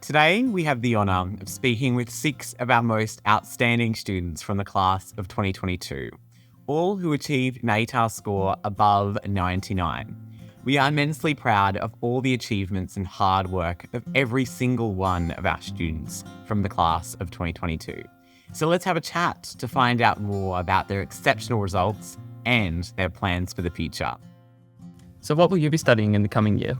Today, we have the honour of speaking with 6 of our most outstanding students from the class of 2022, all who achieved an ATAR score above 99. We are immensely proud of all the achievements and hard work of every single one of our students from the class of 2022. So let's have a chat to find out more about their exceptional results and their plans for the future. So what will you be studying in the coming year?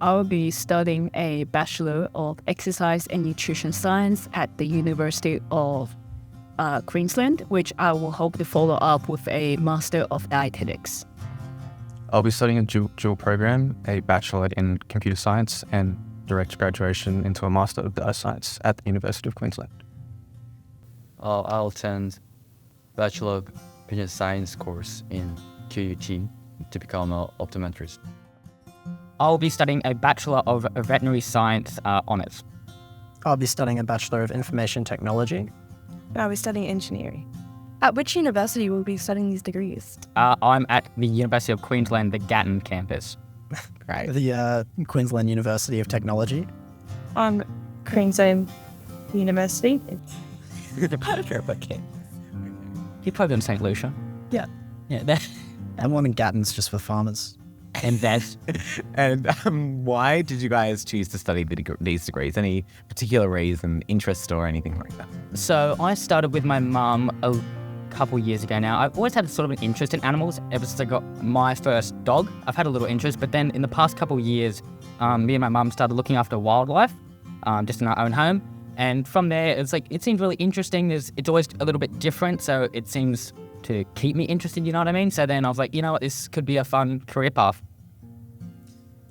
I will be studying a Bachelor of Exercise and Nutrition Science at the University of Queensland, which I will hope to follow up with a Master of Dietetics. I'll be studying a dual program, a Bachelor in Computer Science and direct graduation into a Master of Data Science at the University of Queensland. I'll attend Bachelor of Computer Science course in QUT to become an optometrist. I'll be studying a Bachelor of Veterinary Science honours. I'll be studying a Bachelor of Information Technology. I'll be studying engineering. At which university will you be studying these degrees? I'm at the University of Queensland, the Gatton campus. Right. The Queensland University of Technology. Queensland University. You're probably in St. Lucia. Yeah. Yeah. And one in Gatton's just for farmers. And that's... And why did you guys choose to study these degrees? Any particular reason, interest or anything like that? So I started with my mum a couple years ago now. I've always had sort of an interest in animals ever since I got my first dog. I've had a little interest, but then in the past couple of years, me and my mum started looking after wildlife just in our own home. And from there, it seems really interesting. It's always a little bit different, so it seems to keep me interested, you know what I mean? So then I was like, you know what, this could be a fun career path.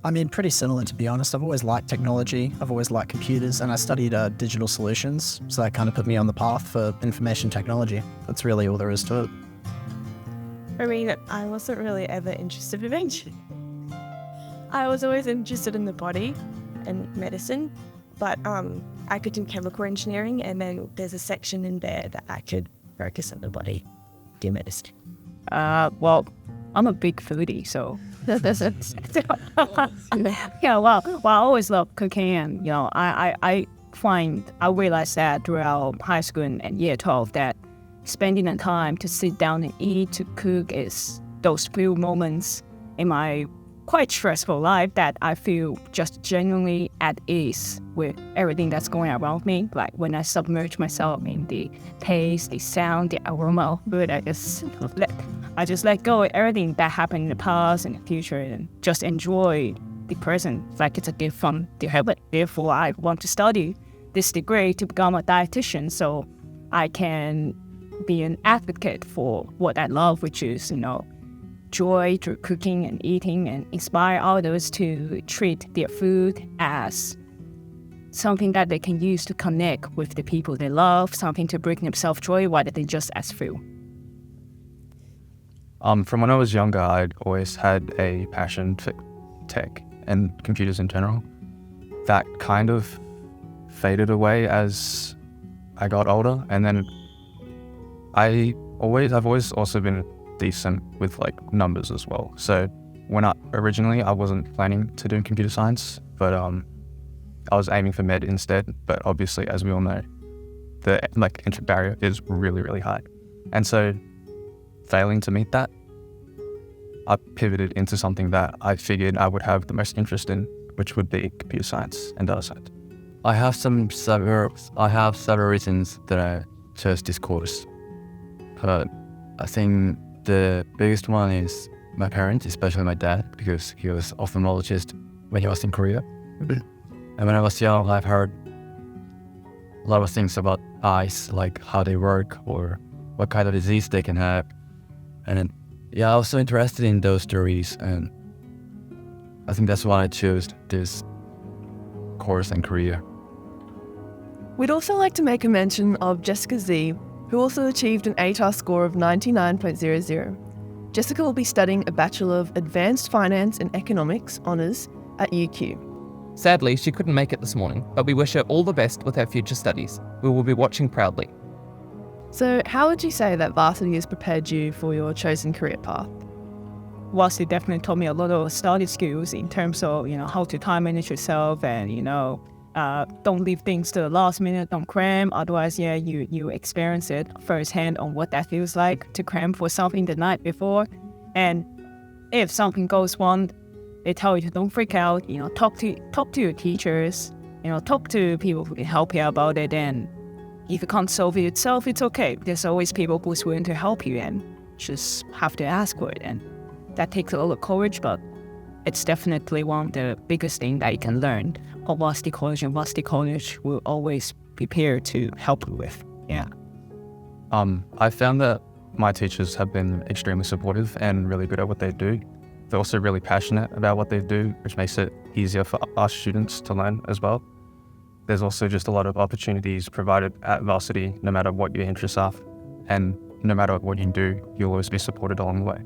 I mean, pretty similar, to be honest. I've always liked technology. I've always liked computers, and I studied digital solutions. So that kind of put me on the path for information technology. That's really all there is to it. I mean, I wasn't really ever interested in it. I was always interested in the body and medicine, but I could do chemical engineering, and then there's a section in there that I could focus on the body, do medicine. Well, I'm a big foodie, so yeah. Well, I always love cooking, and I realized that throughout high school and year 12 that spending the time to sit down and eat, to cook, is those few moments in my quite stressful life that I feel just genuinely at ease with everything that's going around me. Like when I submerge myself in the taste, the sound, the aroma of food, I just let go of everything that happened in the past and the future and just enjoy the present. Like it's a gift from the heaven. Therefore, I want to study this degree to become a dietitian so I can be an advocate for what I love, which is, joy through cooking and eating, and inspire others to treat their food as something that they can use to connect with the people they love, something to bring themselves joy rather than just as food. From when I was younger, I'd always had a passion for tech and computers in general. That kind of faded away as I got older, and then I've always also been decent with numbers as well. So originally I wasn't planning to do computer science, but I was aiming for med instead. But obviously, as we all know, the entry barrier is really, really high. And so failing to meet that, I pivoted into something that I figured I would have the most interest in, which would be computer science and data science. I have several reasons that I chose this course. I think the biggest one is my parents, especially my dad, because he was ophthalmologist when he was in Korea. And when I was young, I've heard a lot of things about eyes, like how they work or what kind of disease they can have. And I was so interested in those stories, and I think that's why I chose this course and career. We'd also like to make a mention of Jessica Z, who also achieved an ATAR score of 99.00. Jessica will be studying a Bachelor of Advanced Finance and Economics honours at UQ. Sadly, she couldn't make it this morning, but we wish her all the best with her future studies. We will be watching proudly. So how would you say that Varsity has prepared you for your chosen career path? Varsity definitely taught me a lot of study skills in terms of, how to time manage yourself and, Don't leave things to the last minute. Don't cram. Otherwise, yeah, you experience it firsthand on what that feels like to cram for something the night before. And if something goes wrong, they tell you to don't freak out. Talk to your teachers. Talk to people who can help you about it. And if you can't solve it yourself, it's okay. There's always people who's willing to help you, and just have to ask for it. And that takes a lot of courage, but it's definitely one of the biggest things that you can learn at Varsity College, and Varsity College will always prepare to help you with. Yeah. I found that my teachers have been extremely supportive and really good at what they do. They're also really passionate about what they do, which makes it easier for us students to learn as well. There's also just a lot of opportunities provided at Varsity, no matter what your interests are. And no matter what you do, you'll always be supported along the way.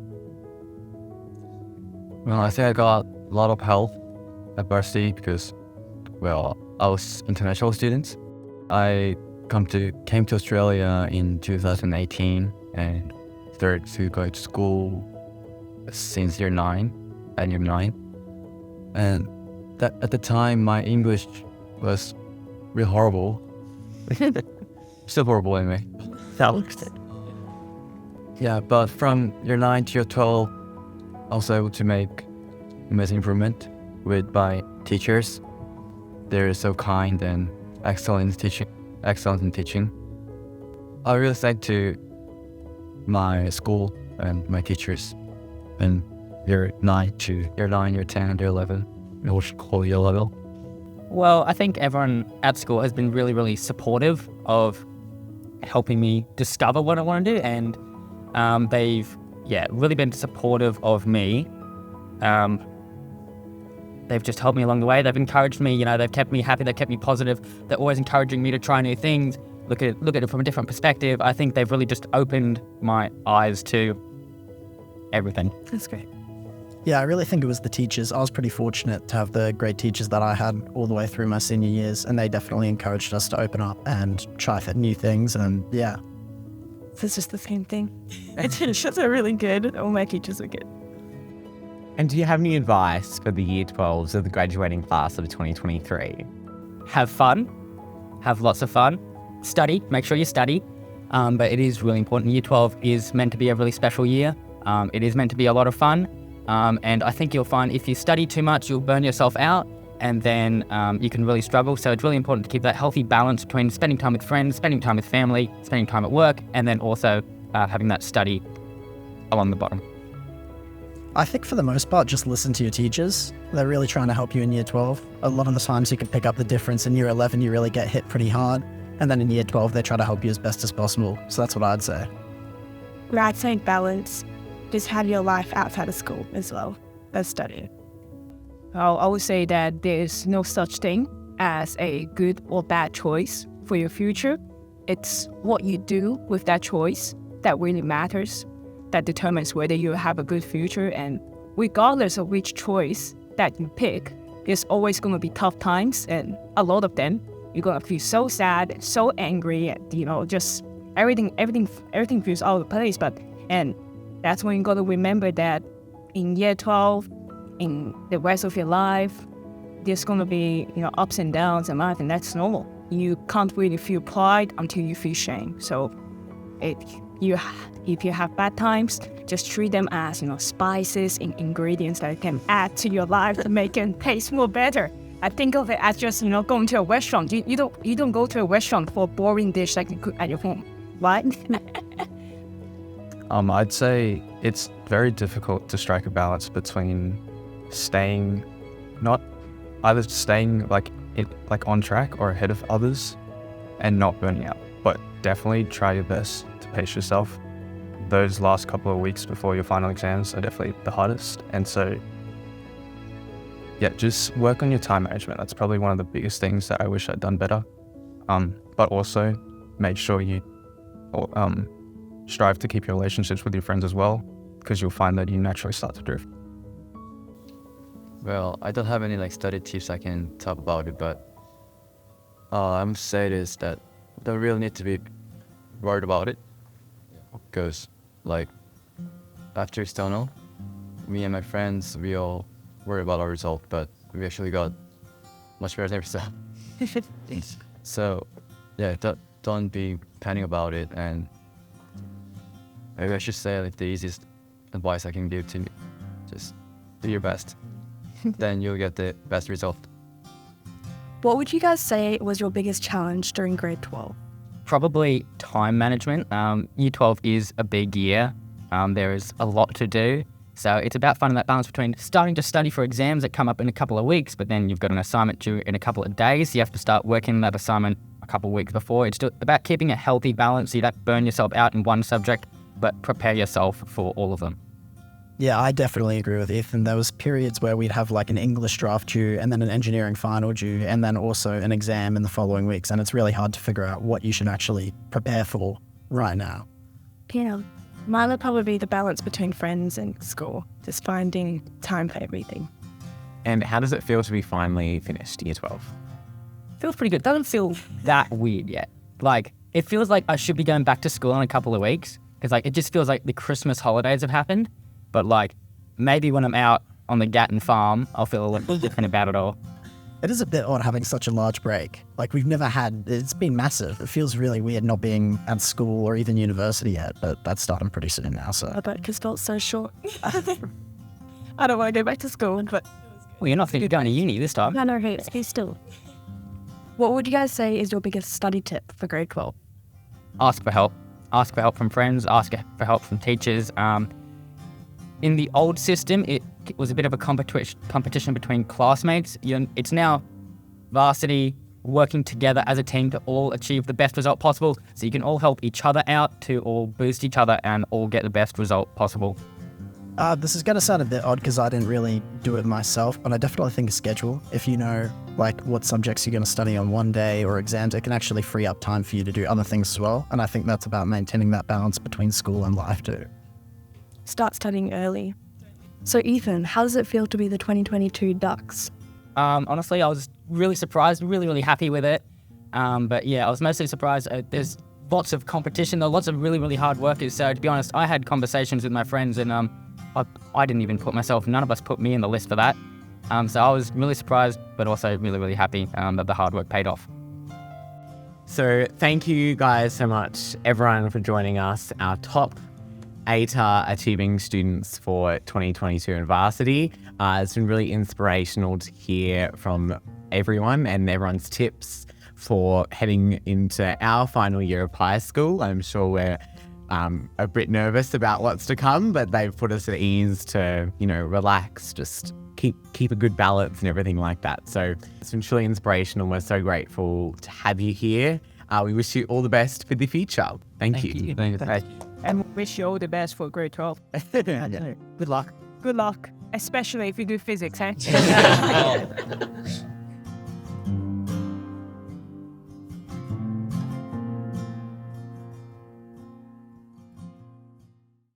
Well, I think I got a lot of help at Varsity because, well, I was international student. I came to Australia in 2018 and started to go to school since year 9. And that at the time, my English was real horrible. Still horrible anyway. Yeah, but from year 9 to year 12, I was able to make amazing improvement with my teachers. They're so kind and excellent in teaching. I really thank to my school and my teachers. And year 9, year 10, year 11, whole year level. Well, I think everyone at school has been really, really supportive of helping me discover what I want to do, and they've really been supportive of me. They've just helped me along the way. They've encouraged me. They've kept me happy. They've kept me positive. They're always encouraging me to try new things, look at it from a different perspective. I think they've really just opened my eyes to everything. That's great. Yeah, I really think it was the teachers. I was pretty fortunate to have the great teachers that I had all the way through my senior years, and they definitely encouraged us to open up and try new things, and yeah. It's just the same thing. My teachers are really good. All my teachers are good. And do you have any advice for the Year 12s of the graduating class of 2023? Have fun. Have lots of fun. Study. Make sure you study. But it is really important. Year 12 is meant to be a really special year. It is meant to be a lot of fun. And I think you'll find if you study too much, you'll burn yourself out, and then you can really struggle. So it's really important to keep that healthy balance between spending time with friends, spending time with family, spending time at work, and then also having that study along the bottom. I think for the most part, just listen to your teachers. They're really trying to help you in year 12. A lot of the times you can pick up the difference. In year 11, you really get hit pretty hard. And then in year 12, they try to help you as best as possible. So that's what I'd say. I'd say balance. Just have your life outside of school as well as studying. I would say that there's no such thing as a good or bad choice for your future. It's what you do with that choice that really matters, that determines whether you have a good future. And regardless of which choice that you pick, there's always going to be tough times, and a lot of them you're going to feel so sad and so angry, and just everything feels out of place. And that's when you got to remember that in year 12, in the rest of your life, there's going to be ups and downs in life, and that's normal. You can't really feel pride until you feel shame. So if you have bad times, just treat them as spices and ingredients that you can add to your life to make it taste more better. I think of it as just going to a restaurant. You don't go to a restaurant for a boring dish like you cook at your home, right? I'd say it's very difficult to strike a balance between staying on track or ahead of others and not burning out. But definitely try your best to pace yourself. Those last couple of weeks before your final exams are definitely the hardest. And so, yeah, just work on your time management. That's probably one of the biggest things that I wish I'd done better. But also make sure you strive to keep your relationships with your friends as well, because you'll find that you naturally start to drift. Well, I don't have any study tips I can talk about it, but I'm say this that don't really need to be worried about it, because after external, me and my friends, we all worry about our result, but we actually got much better than ourselves. So, yeah, don't be panicking about it. And maybe I should say like the easiest advice I can give to you, just do your best. Then you'll get the best result. What would you guys say was your biggest challenge during grade 12? Probably time management. Year 12 is a big year. There is a lot to do. So it's about finding that balance between starting to study for exams that come up in a couple of weeks, but then you've got an assignment due in a couple of days. You have to start working that assignment a couple of weeks before. It's about keeping a healthy balance so you don't burn yourself out in one subject, but prepare yourself for all of them. Yeah, I definitely agree with Ethan. There was periods where we'd have like an English draft due and then an engineering final due and then also an exam in the following weeks. And it's really hard to figure out what you should actually prepare for right now. Yeah. Mine would probably be the balance between friends and school, just finding time for everything. And how does it feel to be finally finished year 12? Feels pretty good. Doesn't feel that weird yet. Like, it feels like I should be going back to school in a couple of weeks because like it just feels like the Christmas holidays have happened. But like, maybe when I'm out on the Gatton farm, I'll feel a little different about it all. It is a bit odd having such a large break. Like we've never had, it's been massive. It feels really weird not being at school or even university yet, but that's starting pretty soon now, so. I bet because felt so short. I don't want to go back to school, but... Well, you're not thinking of going to uni this time. No, no, he's still. What would you guys say is your biggest study tip for grade 12? Ask for help. Ask for help from friends. Ask for help from teachers. In the old system, it was a bit of a competition between classmates. It's now varsity working together as a team to all achieve the best result possible. So you can all help each other out to all boost each other and all get the best result possible. This is going to sound a bit odd because I didn't really do it myself, but I definitely think a schedule. If you know like what subjects you're going to study on one day or exams, it can actually free up time for you to do other things as well. And I think that's about maintaining that balance between school and life too. Start studying early. So Ethan, how does it feel to be the 2022 Ducks? Honestly, I was really surprised, really happy with it. But yeah, I was mostly surprised. There's lots of competition, there are lots of really hard workers. So to be honest, I had conversations with my friends and I didn't even put myself, none of us put me in the list for that. So I was really surprised, but also really happy that the hard work paid off. So thank you guys so much, everyone, for joining us. Our top ATAR achieving students for 2022 in Varsity. It's been really inspirational to hear from everyone and everyone's tips for heading into our final year of high school. I'm sure we're a bit nervous about what's to come, but they've put us at ease to, relax, just keep a good balance and everything like that. So it's been truly inspirational. We're so grateful to have you here. We wish you all the best for the future. Thank you. Thank you. And we wish you all the best for grade 12. Good luck. Good luck, especially if you do physics, eh?